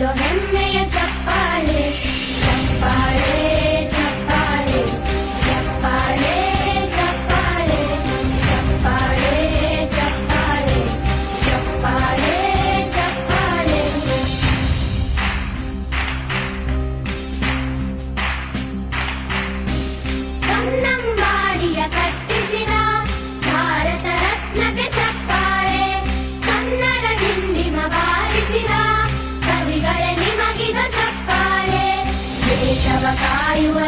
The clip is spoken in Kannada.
ಇದು ಹೆಮ್ಮೆಯ ಚಪ್ಪಾಳೆ ಚಪ್ಪಾಳೆ ಚಪ್ಪಾಳೆ ಚಪ್ಪಾಳೆ ಚಪ್ಪಾಳೆ ಚಪ್ಪಾಳೆ ಚಪ್ಪಾಳೆ ಚಪ್ಪಾಳೆ ಚಪ್ಪಾಳೆ ಕನ್ನಂಬಾಡಿಯ ಕಟ್ಟಿಸಿದ ಭಾರತ ರತ್ನಕ್ಕೆ ಚಪ್ಪಾಳೆ ಕನ್ನಡ ಡಿಂಡಿಮ ಬಾರಿಸಿದ ಕವಿಗಳೇ ನಿಮಗಿದ ಚಪ್ಪಾಳೆ ದೇಶವ ಕಾಯುವ